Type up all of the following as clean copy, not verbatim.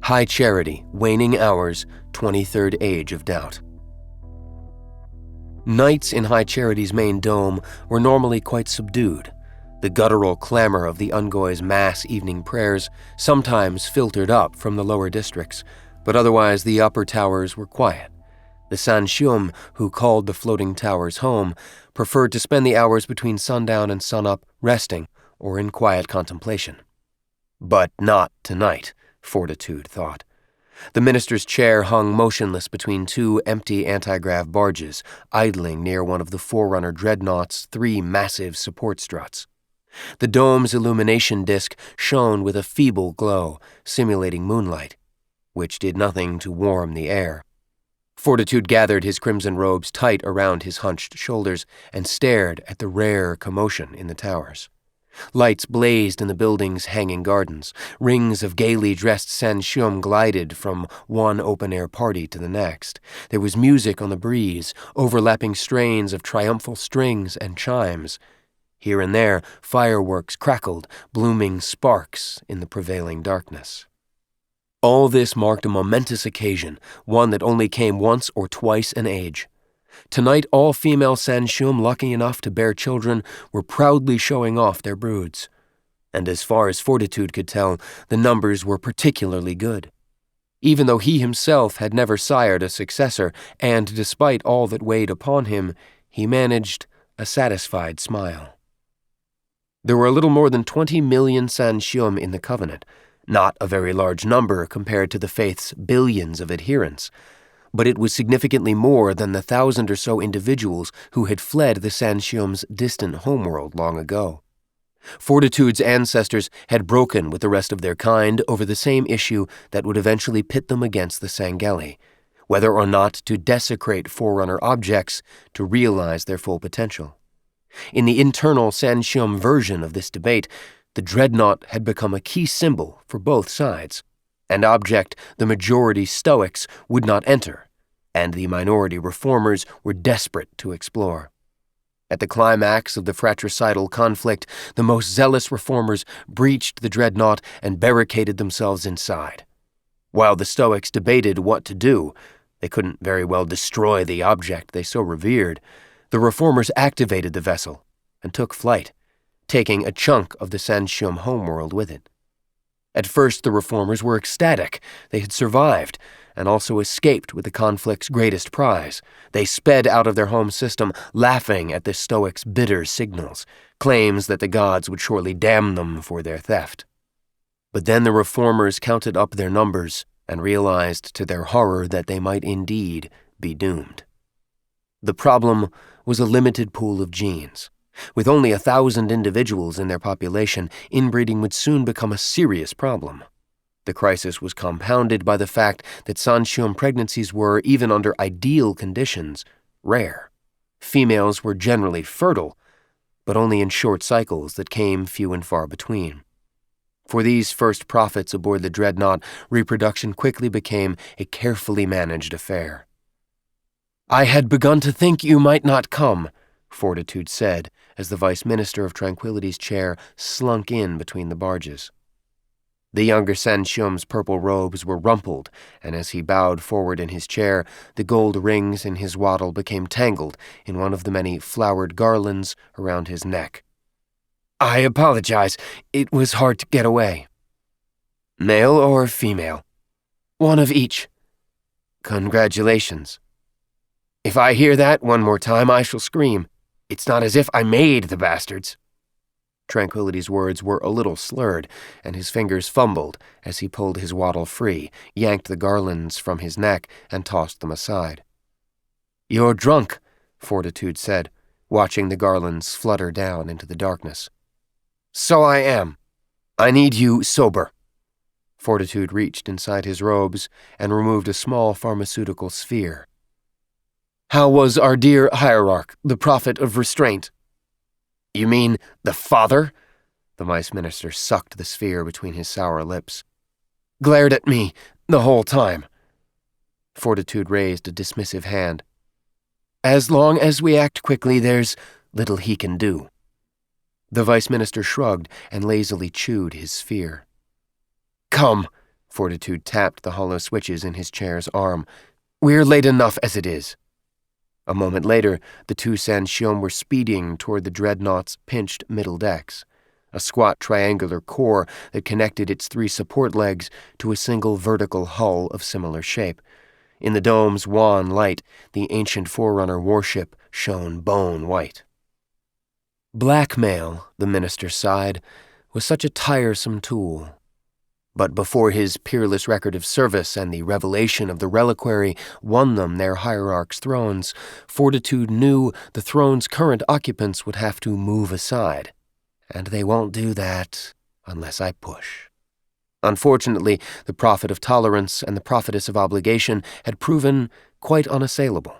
High Charity, Waning Hours, 23rd Age of Doubt. Nights in High Charity's main dome were normally quite subdued. The guttural clamor of the Ungoy's mass evening prayers sometimes filtered up from the lower districts, but otherwise the upper towers were quiet. The Sanshum, who called the floating towers home, preferred to spend the hours between sundown and sunup resting or in quiet contemplation. But not tonight, Fortitude thought. The minister's chair hung motionless between two empty anti-grav barges, idling near one of the Forerunner dreadnought's 3 massive support struts. The dome's illumination disk shone with a feeble glow, simulating moonlight, which did nothing to warm the air. Fortitude gathered his crimson robes tight around his hunched shoulders and stared at the rare commotion in the towers. Lights blazed in the building's hanging gardens. Rings of gaily dressed Sanshum glided from one open-air party to the next. There was music on the breeze, overlapping strains of triumphal strings and chimes. Here and there, fireworks crackled, blooming sparks in the prevailing darkness. All this marked a momentous occasion, one that only came once or twice an age. Tonight, all female Sanshum lucky enough to bear children were proudly showing off their broods. And as far as Fortitude could tell, the numbers were particularly good. Even though he himself had never sired a successor, and despite all that weighed upon him, he managed a satisfied smile. There were a little more than 20 million Sanshum in the Covenant, not a very large number compared to the faith's billions of adherents, but it was significantly more than the 1,000 or so individuals who had fled the Sanshum's distant homeworld long ago. Fortitude's ancestors had broken with the rest of their kind over the same issue that would eventually pit them against the Sangeli, whether or not to desecrate Forerunner objects to realize their full potential. In the internal Sanshum version of this debate, the dreadnought had become a key symbol for both sides, an object the majority Stoics would not enter, and the minority reformers were desperate to explore. At the climax of the fratricidal conflict, the most zealous reformers breached the dreadnought and barricaded themselves inside. While the Stoics debated what to do, they couldn't very well destroy the object they so revered. The reformers activated the vessel and took flight, taking a chunk of the Sanshum homeworld with it. At first, the reformers were ecstatic. They had survived, and also escaped with the conflict's greatest prize. They sped out of their home system, laughing at the Stoics' bitter signals, claims that the gods would surely damn them for their theft. But then the reformers counted up their numbers and realized to their horror that they might indeed be doomed. The problem was a limited pool of genes. With only 1,000 individuals in their population, inbreeding would soon become a serious problem. The crisis was compounded by the fact that Sanshum pregnancies were, even under ideal conditions, rare. Females were generally fertile, but only in short cycles that came few and far between. For these first prophets aboard the dreadnought, reproduction quickly became a carefully managed affair. "I had begun to think you might not come," Fortitude said, as the Vice Minister of Tranquility's chair slunk in between the barges. The younger Sanshum's purple robes were rumpled, and as he bowed forward in his chair, the gold rings in his waddle became tangled in one of the many flowered garlands around his neck. "I apologize. It was hard to get away." "Male or female?" "One of each." "Congratulations." "If I hear that one more time, I shall scream. It's not as if I made the bastards." Tranquility's words were a little slurred, and his fingers fumbled as he pulled his waddle free, yanked the garlands from his neck, and tossed them aside. "You're drunk," Fortitude said, watching the garlands flutter down into the darkness. "So I am. I need you sober." Fortitude reached inside his robes and removed a small pharmaceutical sphere. "How was our dear hierarch, the prophet of restraint?" "You mean the father?" The Vice Minister sucked the sphere between his sour lips. "Glared at me the whole time." Fortitude raised a dismissive hand. "As long as we act quickly, there's little he can do." The Vice Minister shrugged and lazily chewed his sphere. "Come," Fortitude tapped the hollow switches in his chair's arm. "We're late enough as it is." A moment later, the two Sanshium were speeding toward the dreadnought's pinched middle decks, a squat triangular core that connected its three support legs to a single vertical hull of similar shape. In the dome's wan light, the ancient Forerunner warship shone bone white. Blackmail, the minister sighed, was such a tiresome tool. But before his peerless record of service and the revelation of the reliquary won them their hierarch's thrones, Fortitude knew the throne's current occupants would have to move aside. And they won't do that unless I push. Unfortunately, the prophet of tolerance and the prophetess of obligation had proven quite unassailable.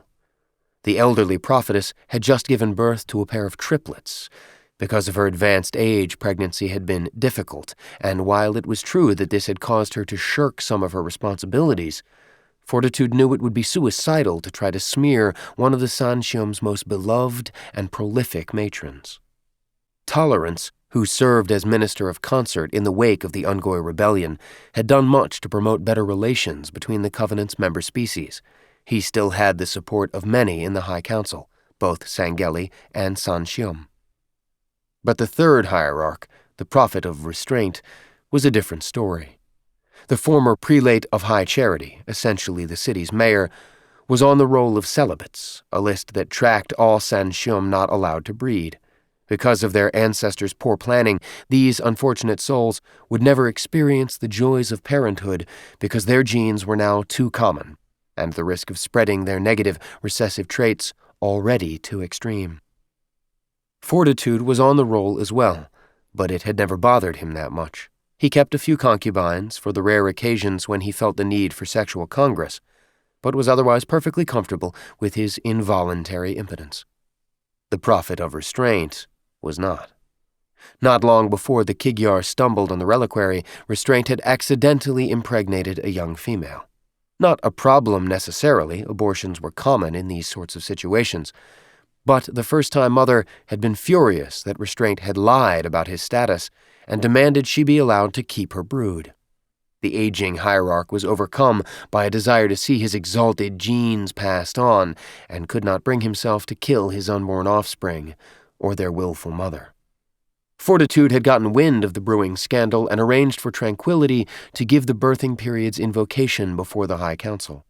The elderly prophetess had just given birth to a pair of triplets. Because of her advanced age, pregnancy had been difficult, and while it was true that this had caused her to shirk some of her responsibilities, Fortitude knew it would be suicidal to try to smear one of the Sanshium's most beloved and prolific matrons. Tolerance, who served as minister of consort in the wake of the Ungoi rebellion, had done much to promote better relations between the Covenant's member species. He still had the support of many in the High Council, both Sangeli and Sanshium. But the third hierarch, the prophet of restraint, was a different story. The former prelate of high charity, essentially the city's mayor, was on the roll of celibates, a list that tracked all Sanshium not allowed to breed. Because of their ancestors' poor planning, these unfortunate souls would never experience the joys of parenthood because their genes were now too common, and the risk of spreading their negative recessive traits already too extreme. Fortitude was on the roll as well, but it had never bothered him that much. He kept a few concubines for the rare occasions when he felt the need for sexual congress, but was otherwise perfectly comfortable with his involuntary impotence. The prophet of restraint was not. Not long before the Kigyar stumbled on the reliquary, restraint had accidentally impregnated a young female. Not a problem necessarily, abortions were common in these sorts of situations, but the first-time mother had been furious that restraint had lied about his status and demanded she be allowed to keep her brood. The aging hierarch was overcome by a desire to see his exalted genes passed on and could not bring himself to kill his unborn offspring or their willful mother. Fortitude had gotten wind of the brewing scandal and arranged for Tranquility to give the birthing period's invocation before the High Council.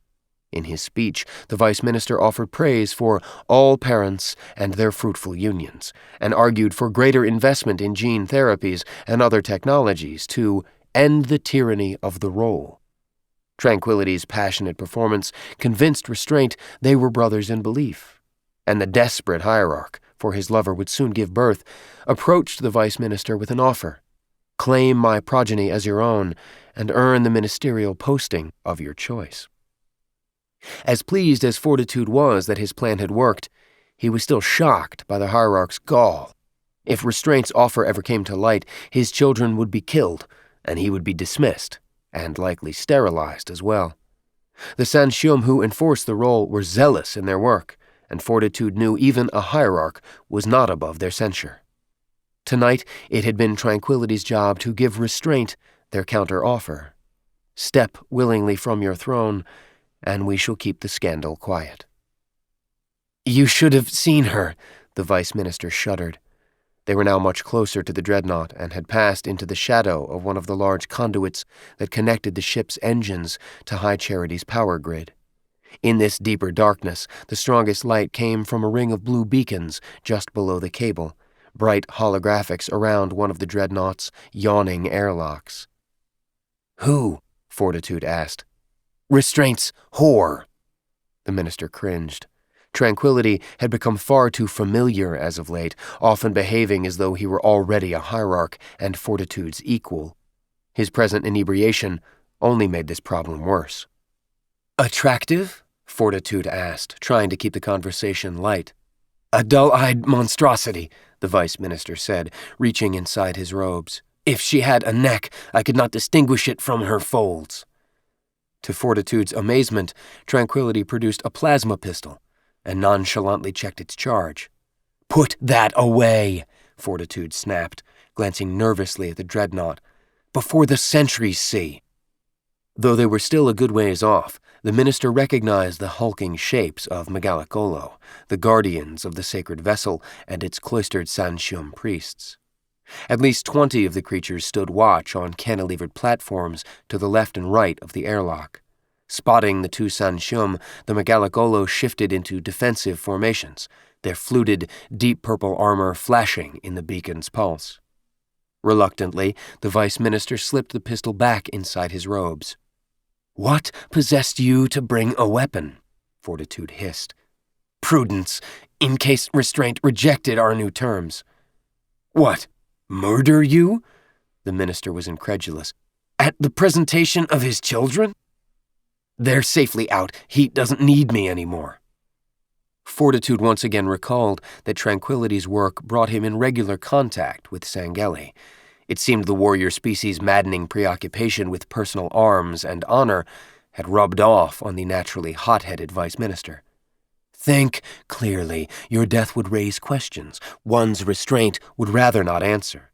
In his speech, the Vice Minister offered praise for all parents and their fruitful unions, and argued for greater investment in gene therapies and other technologies to end the tyranny of the role. Tranquility's passionate performance convinced Restraint they were brothers in belief, and the desperate hierarch, for his lover would soon give birth, approached the Vice Minister with an offer. Claim my progeny as your own, and earn the ministerial posting of your choice. As pleased as Fortitude was that his plan had worked, he was still shocked by the hierarch's gall. If Restraint's offer ever came to light, his children would be killed, and he would be dismissed, and likely sterilized as well. The Sanshium who enforced the role were zealous in their work, and Fortitude knew even a hierarch was not above their censure. Tonight, it had been Tranquility's job to give Restraint their counter-offer. Step willingly from your throne, and we shall keep the scandal quiet. You should have seen her, the Vice Minister shuddered. They were now much closer to the dreadnought and had passed into the shadow of one of the large conduits that connected the ship's engines to High Charity's power grid. In this deeper darkness, the strongest light came from a ring of blue beacons just below the cable, bright holographics around one of the dreadnought's yawning airlocks. Who? Fortitude asked. Restraint's whore. The minister cringed. Tranquility had become far too familiar as of late, often behaving as though he were already a hierarch and Fortitude's equal. His present inebriation only made this problem worse. Attractive? Fortitude asked, trying to keep the conversation light. A dull-eyed monstrosity, the Vice Minister said, reaching inside his robes. If she had a neck, I could not distinguish it from her folds. To Fortitude's amazement, Tranquility produced a plasma pistol and nonchalantly checked its charge. Put that away, Fortitude snapped, glancing nervously at the dreadnought. Before the sentries see. Though they were still a good ways off, the minister recognized the hulking shapes of Megalakolo, the guardians of the sacred vessel and its cloistered Sanshum priests. At least 20 of the creatures stood watch on cantilevered platforms to the left and right of the airlock. Spotting the two Sanshum, the Megalakolo shifted into defensive formations, their fluted, deep purple armor flashing in the beacon's pulse. Reluctantly, the vice minister slipped the pistol back inside his robes. "What possessed you to bring a weapon?" Fortitude hissed. "Prudence, in case restraint rejected our new terms." "What, murder you?" The minister was incredulous. "At the presentation of his children?" "They're safely out. He doesn't need me anymore." Fortitude once again recalled that Tranquility's work brought him in regular contact with Sangeli. It seemed the warrior species' maddening preoccupation with personal arms and honor had rubbed off on the naturally hot-headed vice minister. "Think clearly. Your death would raise questions. One's restraint would rather not answer."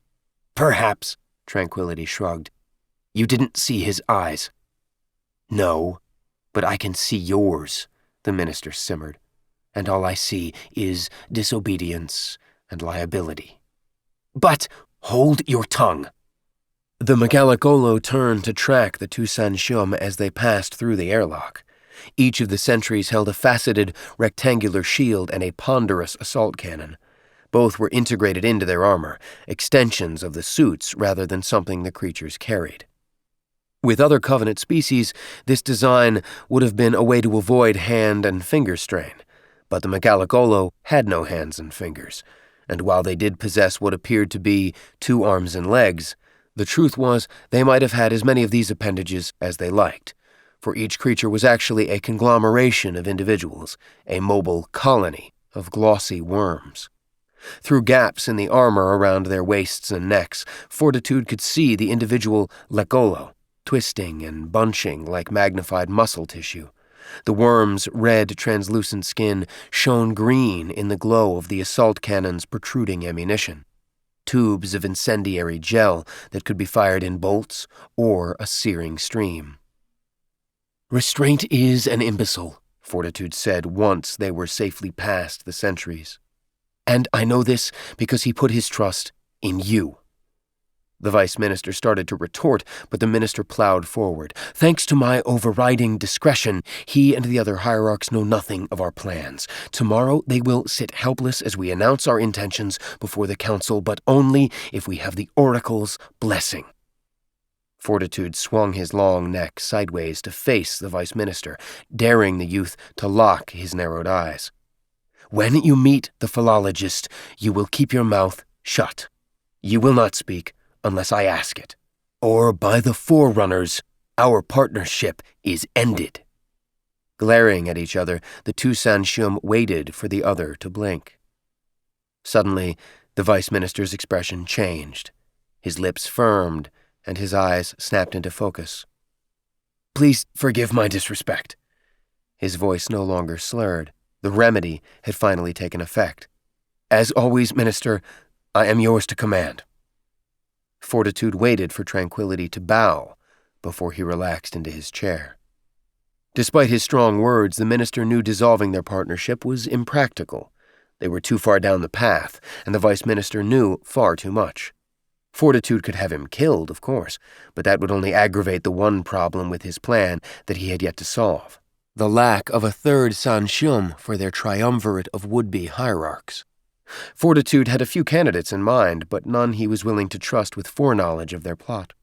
"Perhaps," Tranquility shrugged. "You didn't see his eyes." "No, but I can see yours," the minister simmered. "And all I see is disobedience and liability." "But hold your tongue." The Megalakolo turned to track the two Sanshum as they passed through the airlock. Each of the sentries held a faceted, rectangular shield and a ponderous assault cannon. Both were integrated into their armor, extensions of the suits rather than something the creatures carried. With other Covenant species, this design would have been a way to avoid hand and finger strain, but the Megalakolo had no hands and fingers, and while they did possess what appeared to be 2 arms and legs, the truth was they might have had as many of these appendages as they liked, for each creature was actually a conglomeration of individuals, a mobile colony of glossy worms. Through gaps in the armor around their waists and necks, Fortitude could see the individual Lekolo, twisting and bunching like magnified muscle tissue. The worm's red, translucent skin shone green in the glow of the assault cannon's protruding ammunition. Tubes of incendiary gel that could be fired in bolts or a searing stream. "Restraint is an imbecile," Fortitude said once they were safely past the sentries. "And I know this because he put his trust in you." The vice minister started to retort, but the minister plowed forward. "Thanks to my overriding discretion, he and the other hierarchs know nothing of our plans. Tomorrow they will sit helpless as we announce our intentions before the council, but only if we have the oracle's blessing." Fortitude swung his long neck sideways to face the vice minister, daring the youth to lock his narrowed eyes. "When you meet the philologist, you will keep your mouth shut. You will not speak unless I ask it. Or by the forerunners, our partnership is ended." Glaring at each other, the two Sanshum waited for the other to blink. Suddenly, the vice minister's expression changed. His lips firmed, and his eyes snapped into focus. "Please forgive my disrespect." His voice no longer slurred. The remedy had finally taken effect. "As always, Minister, I am yours to command." Fortitude waited for Tranquility to bow before he relaxed into his chair. Despite his strong words, the minister knew dissolving their partnership was impractical. They were too far down the path, and the vice minister knew far too much. Fortitude could have him killed, of course, but that would only aggravate the one problem with his plan that he had yet to solve: the lack of a third Sanshum for their triumvirate of would-be hierarchs. Fortitude had a few candidates in mind, but none he was willing to trust with foreknowledge of their plot.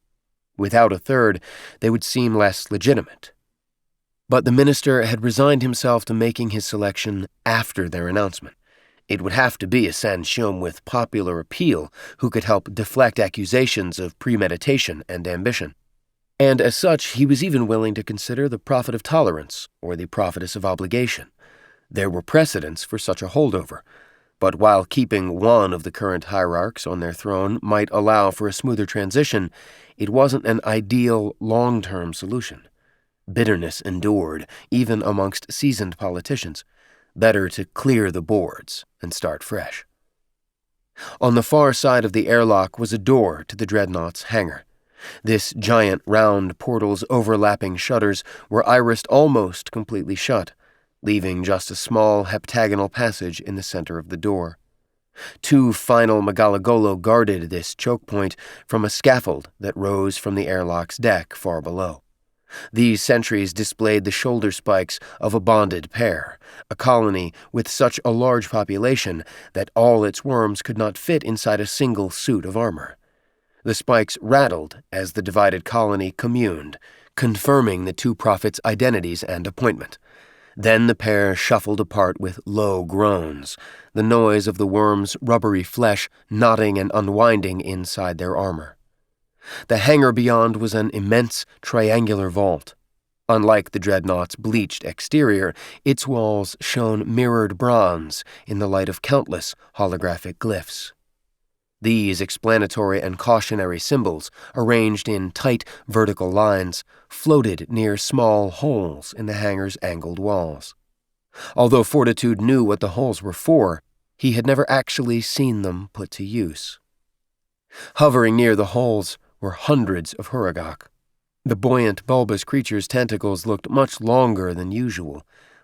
Without a third, they would seem less legitimate. But the minister had resigned himself to making his selection after their announcement. It would have to be a Sanshum with popular appeal who could help deflect accusations of premeditation and ambition. And as such, he was even willing to consider the prophet of tolerance or the prophetess of obligation. There were precedents for such a holdover, but while keeping one of the current hierarchs on their throne might allow for a smoother transition, it wasn't an ideal long-term solution. Bitterness endured, even amongst seasoned politicians. Better to clear the boards and start fresh. On the far side of the airlock was a door to the dreadnought's hangar. This giant round portal's overlapping shutters were irised almost completely shut, leaving just a small heptagonal passage in the center of the door. 2 final Megalagolo guarded this choke point from a scaffold that rose from the airlock's deck far below. These sentries displayed the shoulder spikes of a bonded pair, a colony with such a large population that all its worms could not fit inside a single suit of armor. The spikes rattled as the divided colony communed, confirming the 2 prophets' identities and appointment. Then the pair shuffled apart with low groans, the noise of the worms' rubbery flesh knotting and unwinding inside their armor. The hangar beyond was an immense triangular vault. Unlike the dreadnought's bleached exterior, its walls shone mirrored bronze in the light of countless holographic glyphs. These explanatory and cautionary symbols, arranged in tight vertical lines, floated near small holes in the hangar's angled walls. Although Fortitude knew what the holes were for, he had never actually seen them put to use. Hovering near the holes were hundreds of Huragok. The buoyant, bulbous creature's tentacles looked much longer than usual,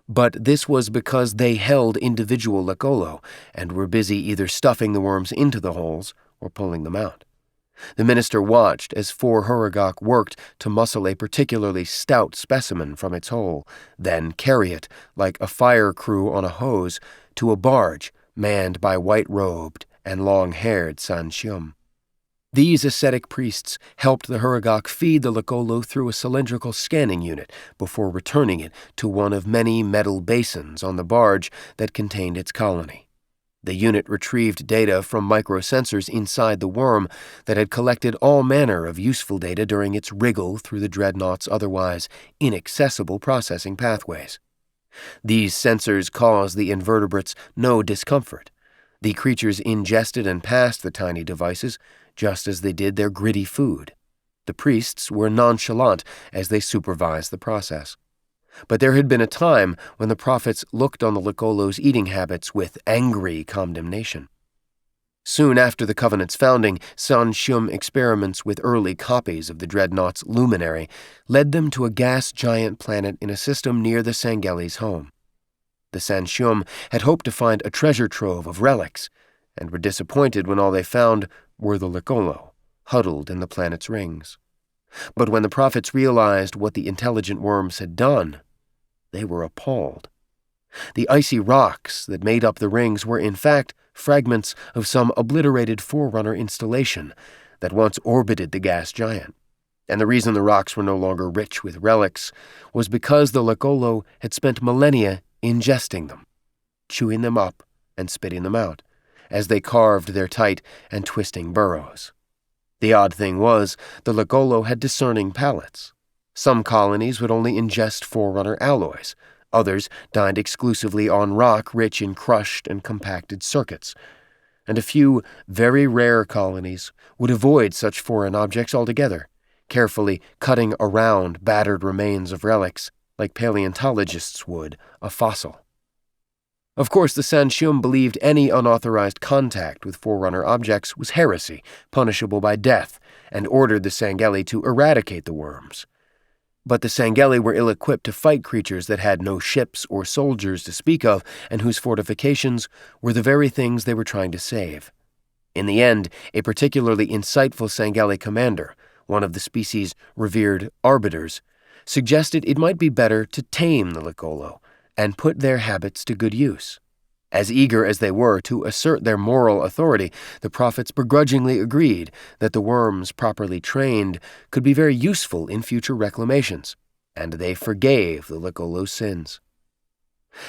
but this was because they held individual Lekolo and were busy either stuffing the worms into the holes or pulling them out. The minister watched as 4 Huragok worked to muscle a particularly stout specimen from its hole, then carry it, like a fire crew on a hose, to a barge manned by white-robed and long-haired San Xium. These ascetic priests helped the Huragok feed the Lekolo through a cylindrical scanning unit before returning it to one of many metal basins on the barge that contained its colony. The unit retrieved data from microsensors inside the worm that had collected all manner of useful data during its wriggle through the dreadnought's otherwise inaccessible processing pathways. These sensors caused the invertebrates no discomfort. The creatures ingested and passed the tiny devices just as they did their gritty food. The priests were nonchalant as they supervised the process. But there had been a time when the prophets looked on the Lekolo's eating habits with angry condemnation. Soon after the Covenant's founding, San Xium experiments with early copies of the dreadnought's luminary led them to a gas giant planet in a system near the Sangeli's home. The San Xium had hoped to find a treasure trove of relics, and were disappointed when all they found were the Lekolo, huddled in the planet's rings. But when the prophets realized what the intelligent worms had done, they were appalled. The icy rocks that made up the rings were in fact fragments of some obliterated Forerunner installation that once orbited the gas giant, and the reason the rocks were no longer rich with relics was because the Lekolo had spent millennia ingesting them, chewing them up and spitting them out, as they carved their tight and twisting burrows. The odd thing was, the Lekolo had discerning palates. Some colonies would only ingest Forerunner alloys, others dined exclusively on rock rich in crushed and compacted circuits, and a few very rare colonies would avoid such foreign objects altogether, carefully cutting around battered remains of relics like paleontologists would a fossil. Of course, the San Xium believed any unauthorized contact with Forerunner objects was heresy, punishable by death, and ordered the Sangeli to eradicate the worms. But the Sangeli were ill-equipped to fight creatures that had no ships or soldiers to speak of and whose fortifications were the very things they were trying to save. In the end, a particularly insightful Sangeli commander, one of the species' revered arbiters, suggested it might be better to tame the Lekolo and put their habits to good use. As eager as they were to assert their moral authority, the prophets begrudgingly agreed that the worms properly trained could be very useful in future reclamations, and they forgave the Lekolo's sins.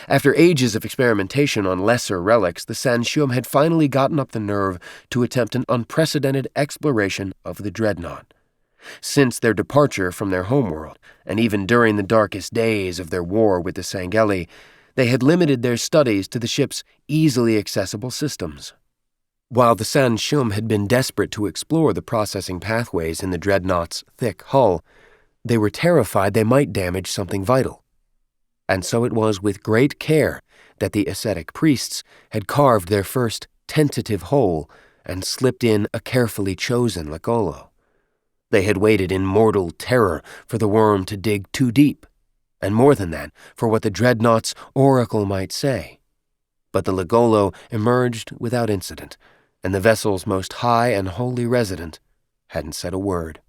After ages of experimentation on lesser relics, the San Xium had finally gotten up the nerve to attempt an unprecedented exploration of the dreadnought. Since their departure from their homeworld, and even during the darkest days of their war with the Sangeli, they had limited their studies to the ship's easily accessible systems. While the San Xium had been desperate to explore the processing pathways in the dreadnought's thick hull, they were terrified they might damage something vital. And so it was with great care that the ascetic priests had carved their first tentative hole and slipped in a carefully chosen Lekolo. They had waited in mortal terror for the worm to dig too deep, and more than that, for what the dreadnought's oracle might say. But the Lagolo emerged without incident, and the vessel's most high and holy resident hadn't said a word.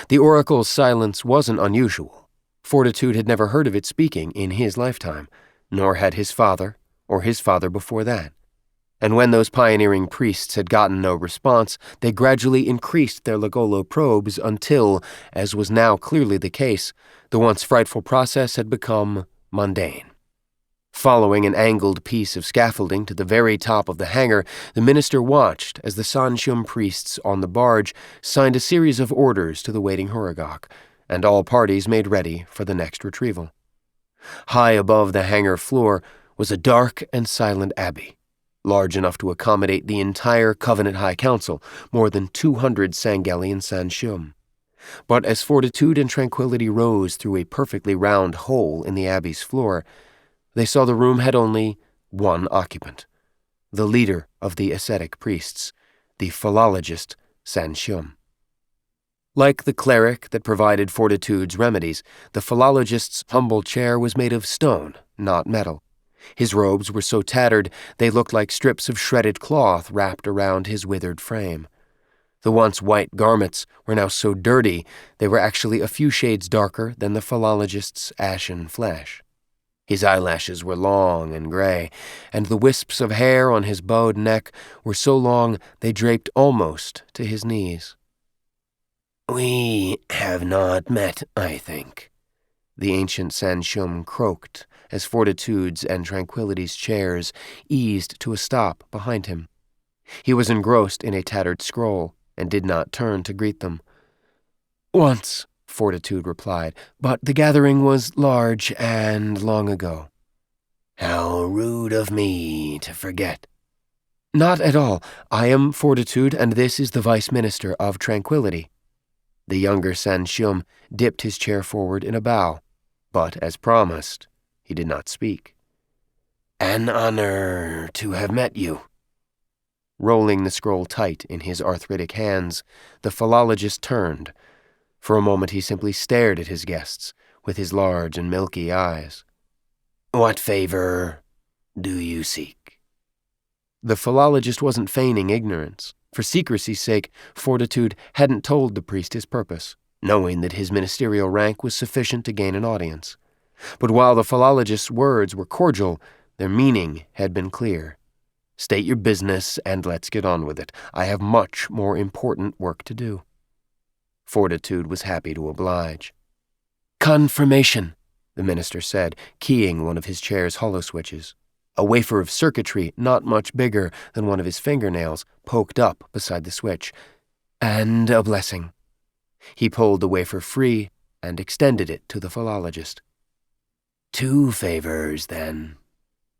The oracle's silence wasn't unusual. Fortitude had never heard of it speaking in his lifetime, nor had his father or his father before that. And when those pioneering priests had gotten no response, they gradually increased their Lagolo probes until, as was now clearly the case, the once frightful process had become mundane. Following an angled piece of scaffolding to the very top of the hangar, the minister watched as the Sanshum priests on the barge signed a series of orders to the waiting Huragok, and all parties made ready for the next retrieval. High above the hangar floor was a dark and silent abbey, large enough to accommodate the entire Covenant High Council, more than 200 Sangelian Sanshum. But as Fortitude and Tranquility rose through a perfectly round hole in the abbey's floor, they saw the room had only one occupant, the leader of the ascetic priests, the philologist Sanshum. Like the cleric that provided Fortitude's remedies, the philologist's humble chair was made of stone, not metal. His robes were so tattered they looked like strips of shredded cloth wrapped around his withered frame. The once white garments were now so dirty they were actually a few shades darker than the philologist's ashen flesh. His eyelashes were long and gray, and the wisps of hair on his bowed neck were so long they draped almost to his knees. "We have not met, I think," the ancient Sanshum croaked as Fortitude's and Tranquility's chairs eased to a stop behind him. He was engrossed in a tattered scroll and did not turn to greet them. "Once," Fortitude replied, "but the gathering was large and long ago." "How rude of me to forget." "Not at all. I am Fortitude, and this is the Vice Minister of Tranquility." The younger Sanshum dipped his chair forward in a bow, but as promised, he did not speak. "An honor to have met you." Rolling the scroll tight in his arthritic hands, the philologist turned. For a moment he simply stared at his guests with his large and milky eyes. "What favor do you seek?" The philologist wasn't feigning ignorance. For secrecy's sake, Fortitude hadn't told the priest his purpose, knowing that his ministerial rank was sufficient to gain an audience. But while the philologist's words were cordial, their meaning had been clear. "State your business and let's get on with it. I have much more important work to do." Fortitude was happy to oblige. "Confirmation," the minister said, keying one of his chair's hollow switches. A wafer of circuitry, not much bigger than one of his fingernails, poked up beside the switch. "And a blessing." He pulled the wafer free and extended it to the philologist. "Two favors, then."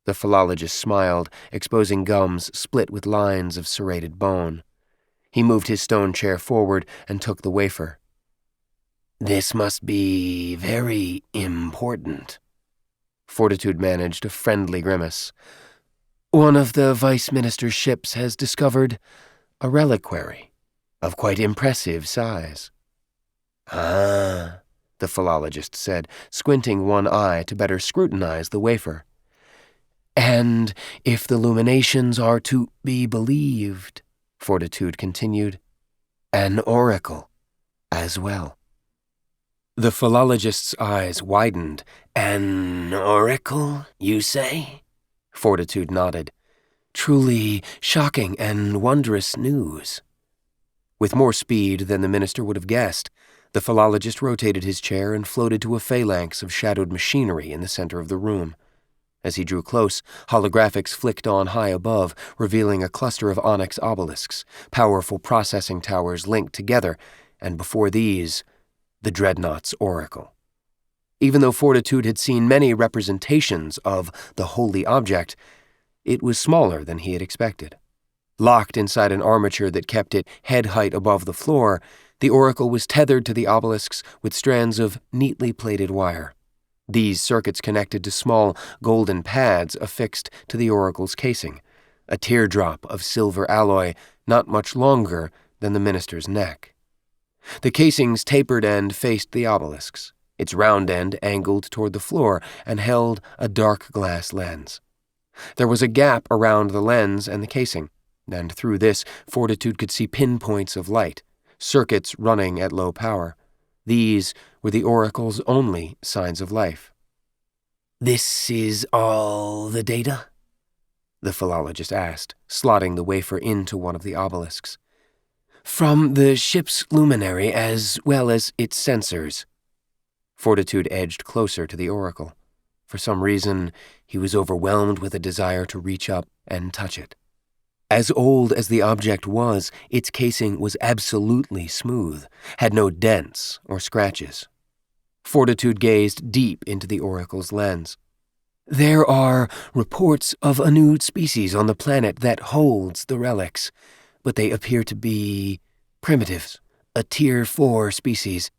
The philologist smiled, exposing gums split with lines of serrated bone. He moved his stone chair forward and took the wafer. "This must be very important." Fortitude managed a friendly grimace. "One of the vice minister's ships has discovered a reliquary of quite impressive size." "Ah," the philologist said, squinting one eye to better scrutinize the wafer. "And if the illuminations are to be believed," Fortitude continued, "an oracle as well." The philologist's eyes widened. "An oracle, you say?" Fortitude nodded. "Truly shocking and wondrous news." With more speed than the minister would have guessed, the philologist rotated his chair and floated to a phalanx of shadowed machinery in the center of the room. As he drew close, holographics flicked on high above, revealing a cluster of onyx obelisks, powerful processing towers linked together, and before these, the dreadnought's oracle. Even though Fortitude had seen many representations of the holy object, it was smaller than he had expected. Locked inside an armature that kept it head height above the floor, the oracle was tethered to the obelisks with strands of neatly plaited wire. These circuits connected to small golden pads affixed to the oracle's casing, a teardrop of silver alloy not much longer than the minister's neck. The casings tapered and faced the obelisks, its round end angled toward the floor and held a dark glass lens. There was a gap around the lens and the casing, and through this Fortitude could see pinpoints of light, circuits running at low power. These were the oracle's only signs of life. "This is all the data?" the philologist asked, slotting the wafer into one of the obelisks. "From the ship's luminary as well as its sensors." Fortitude edged closer to the oracle. For some reason, he was overwhelmed with a desire to reach up and touch it. As old as the object was, its casing was absolutely smooth, had no dents or scratches. Fortitude gazed deep into the oracle's lens. "There are reports of a new species on the planet that holds the relics, but they appear to be primitives, a Tier 4 species.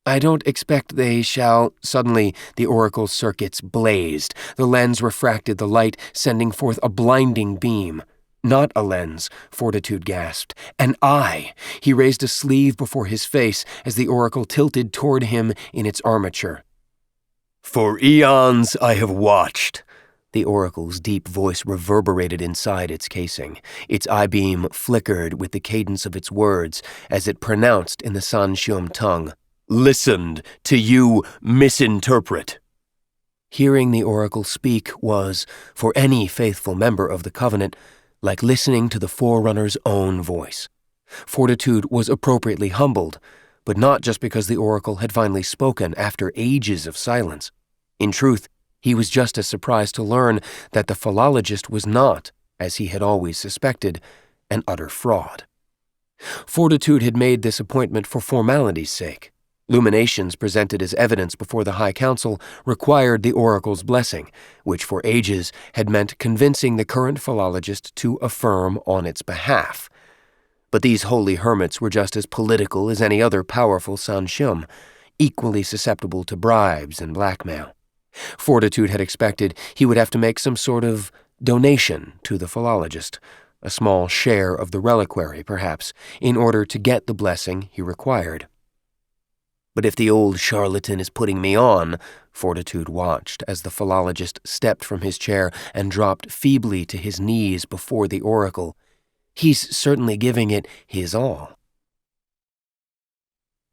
I don't expect they shall—" Suddenly, the oracle's circuits blazed. The lens refracted the light, sending forth a blinding beam. "Not a lens," Fortitude gasped. "An eye!" He raised a sleeve before his face as the oracle tilted toward him in its armature. "For eons I have watched." The oracle's deep voice reverberated inside its casing. Its eye beam flickered with the cadence of its words as it pronounced in the Sanshum tongue, "Listened to you misinterpret." Hearing the oracle speak was, for any faithful member of the Covenant, like listening to the Forerunner's own voice. Fortitude was appropriately humbled, but not just because the oracle had finally spoken after ages of silence. In truth, he was just as surprised to learn that the philologist was not, as he had always suspected, an utter fraud. Fortitude had made this appointment for formality's sake. Luminations presented as evidence before the High Council required the oracle's blessing, which for ages had meant convincing the current philologist to affirm on its behalf. But these holy hermits were just as political as any other powerful Sanshum, equally susceptible to bribes and blackmail. Fortitude had expected he would have to make some sort of donation to the philologist, a small share of the reliquary, perhaps, in order to get the blessing he required. "But if the old charlatan is putting me on," Fortitude watched as the philologist stepped from his chair and dropped feebly to his knees before the oracle, "he's certainly giving it his all."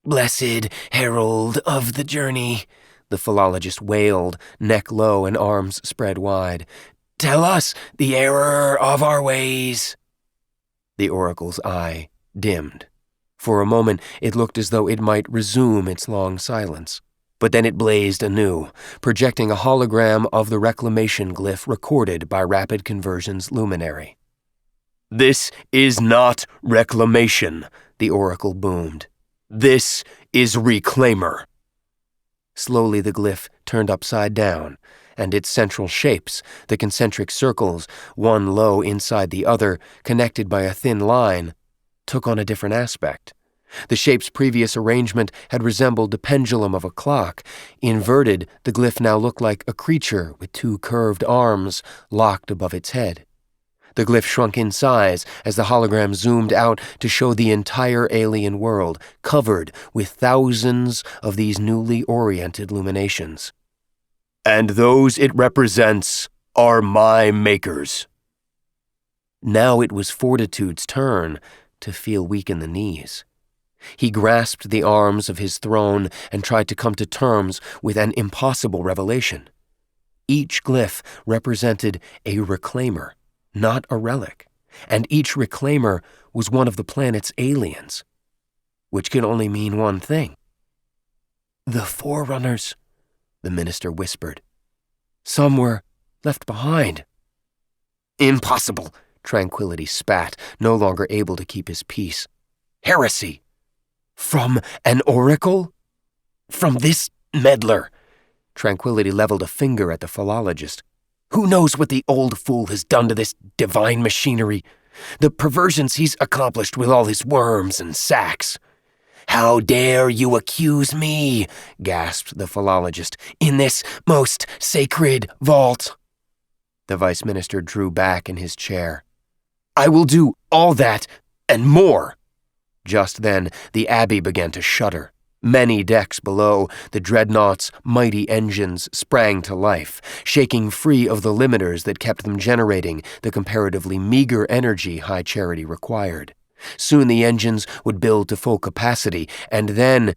"Blessed herald of the journey," the philologist wailed, neck low and arms spread wide. "Tell us the error of our ways." The oracle's eye dimmed. For a moment, it looked as though it might resume its long silence. But then it blazed anew, projecting a hologram of the reclamation glyph recorded by Rapid Conversion's luminary. "This is not reclamation," the oracle boomed. "This is reclaimer." Slowly the glyph turned upside down, and its central shapes, the concentric circles, one low inside the other, connected by a thin line, took on a different aspect. The shape's previous arrangement had resembled the pendulum of a clock. Inverted, the glyph now looked like a creature with two curved arms locked above its head. The glyph shrunk in size as the hologram zoomed out to show the entire alien world, covered with thousands of these newly oriented luminations. "And those it represents are my makers." Now it was Fortitude's turn to feel weak in the knees. He grasped the arms of his throne and tried to come to terms with an impossible revelation. Each glyph represented a reclaimer, not a relic, and each reclaimer was one of the planet's aliens, which could only mean one thing. "The Forerunners," the minister whispered. "Some were left behind." "Impossible," Tranquility spat, no longer able to keep his peace. "Heresy." "From an oracle?" "From this meddler." Tranquility leveled a finger at the philologist. "Who knows what the old fool has done to this divine machinery? The perversions he's accomplished with all his worms and sacks." "How dare you accuse me," gasped the philologist, "in this most sacred vault?" The vice minister drew back in his chair. "I will do all that and more." Just then, the Abbey began to shudder. Many decks below, the dreadnought's mighty engines sprang to life, shaking free of the limiters that kept them generating the comparatively meager energy High Charity required. Soon the engines would build to full capacity, and then—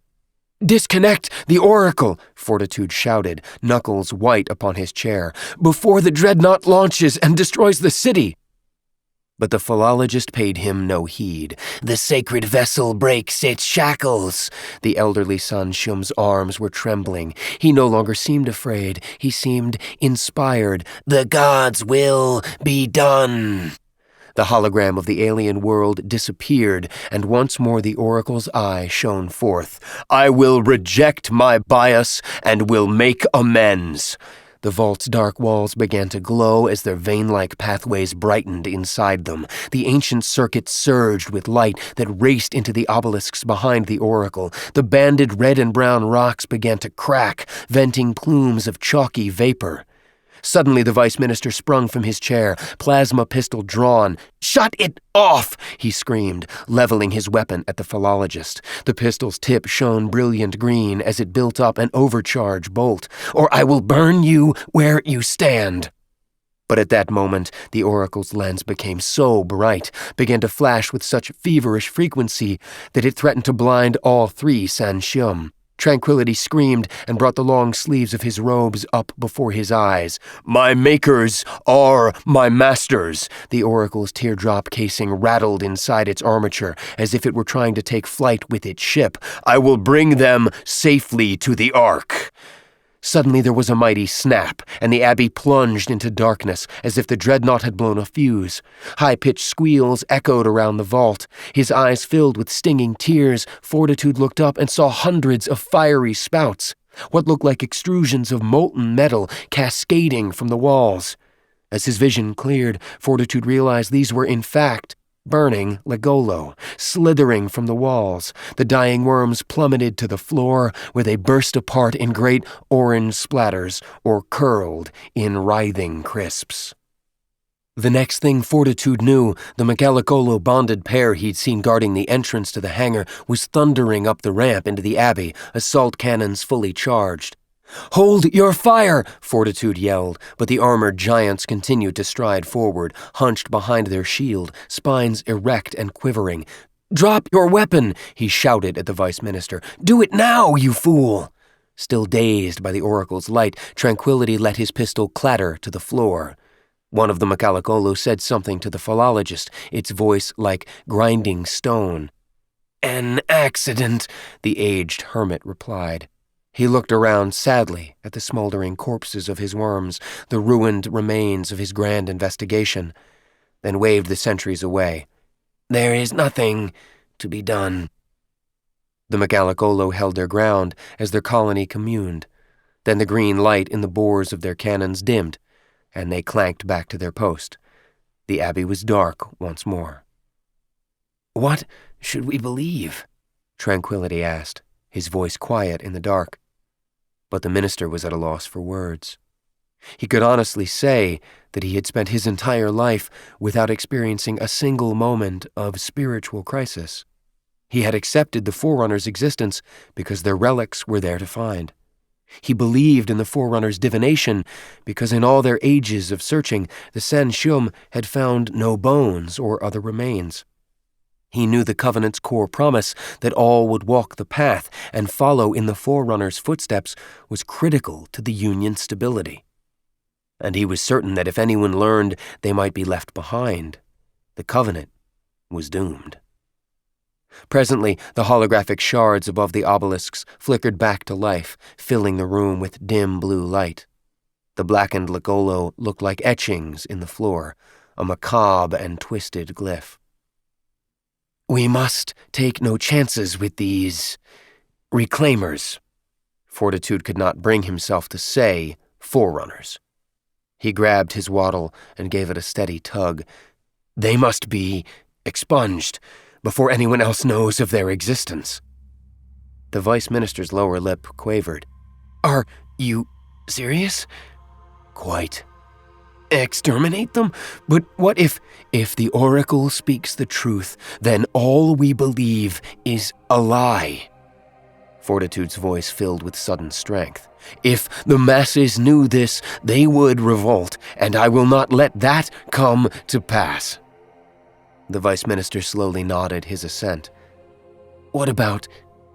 "Disconnect the Oracle!" Fortitude shouted, knuckles white upon his chair, "before the dreadnought launches and destroys the city!" But the philologist paid him no heed. "The sacred vessel breaks its shackles." The elderly San Shum's arms were trembling. He no longer seemed afraid. He seemed inspired. "The gods' will be done." The hologram of the alien world disappeared, and once more the Oracle's eye shone forth. "I will reject my bias and will make amends." The vault's dark walls began to glow as their vein-like pathways brightened inside them. The ancient circuit surged with light that raced into the obelisks behind the Oracle. The banded red and brown rocks began to crack, venting plumes of chalky vapor. Suddenly the vice minister sprung from his chair, plasma pistol drawn. "Shut it off!" he screamed, leveling his weapon at the philologist. The pistol's tip shone brilliant green as it built up an overcharge bolt. "Or I will burn you where you stand." But at that moment, the Oracle's lens became so bright, began to flash with such feverish frequency, that it threatened to blind all three San Shum. Tranquility screamed and brought the long sleeves of his robes up before his eyes. "My makers are my masters." The Oracle's teardrop casing rattled inside its armature as if it were trying to take flight with its ship. "I will bring them safely to the Ark." Suddenly there was a mighty snap, and the Abbey plunged into darkness as if the dreadnought had blown a fuse. High-pitched squeals echoed around the vault. His eyes filled with stinging tears, Fortitude looked up and saw hundreds of fiery spouts, what looked like extrusions of molten metal cascading from the walls. As his vision cleared, Fortitude realized these were, in fact, burning Legolo, slithering from the walls. The dying worms plummeted to the floor, where they burst apart in great orange splatters or curled in writhing crisps. The next thing Fortitude knew, the Mechalicolo bonded pair he'd seen guarding the entrance to the hangar was thundering up the ramp into the Abbey, assault cannons fully charged. "Hold your fire!" Fortitude yelled, but the armored giants continued to stride forward, hunched behind their shield, spines erect and quivering. "Drop your weapon!" he shouted at the vice minister. "Do it now, you fool!" Still dazed by the Oracle's light, Tranquility let his pistol clatter to the floor. One of the Mechalicolo said something to the philologist, its voice like grinding stone. "An accident," the aged hermit replied. He looked around sadly at the smoldering corpses of his worms, the ruined remains of his grand investigation, then waved the sentries away. "There is nothing to be done." The Mechalicolo held their ground as their colony communed. Then the green light in the bores of their cannons dimmed, and they clanked back to their post. The Abbey was dark once more. "What should we believe?" Tranquility asked, his voice quiet in the dark. But the minister was at a loss for words. He could honestly say that he had spent his entire life without experiencing a single moment of spiritual crisis. He had accepted the Forerunner's existence because their relics were there to find. He believed in the Forerunner's divination because in all their ages of searching, the San Shum had found no bones or other remains. He knew the Covenant's core promise that all would walk the path and follow in the Forerunner's footsteps was critical to the Union's stability. And he was certain that if anyone learned they might be left behind, the Covenant was doomed. Presently, the holographic shards above the obelisks flickered back to life, filling the room with dim blue light. The blackened Legolo looked like etchings in the floor, a macabre and twisted glyph. "We must take no chances with these reclaimers." Fortitude could not bring himself to say Forerunners. He grabbed his wattle and gave it a steady tug. "They must be expunged before anyone else knows of their existence." The vice minister's lower lip quavered. "Are you serious?" "Quite." Exterminate them? But what if the oracle speaks the truth, then all we believe is a lie? Fortitude's voice filled with sudden strength. If the masses knew this, they would revolt, and I will not let that come to pass. The vice minister slowly nodded his assent. What about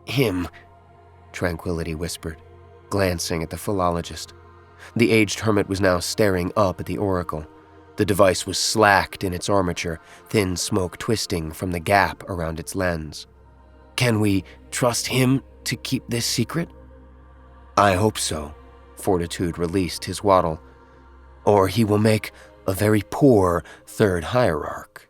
him? Tranquility whispered, glancing at the philologist. The aged hermit was now staring up at the oracle. The device was slacked in its armature, thin smoke twisting from the gap around its lens. Can we trust him to keep this secret? I hope so. Fortitude released his waddle. Or he will make a very poor third hierarch.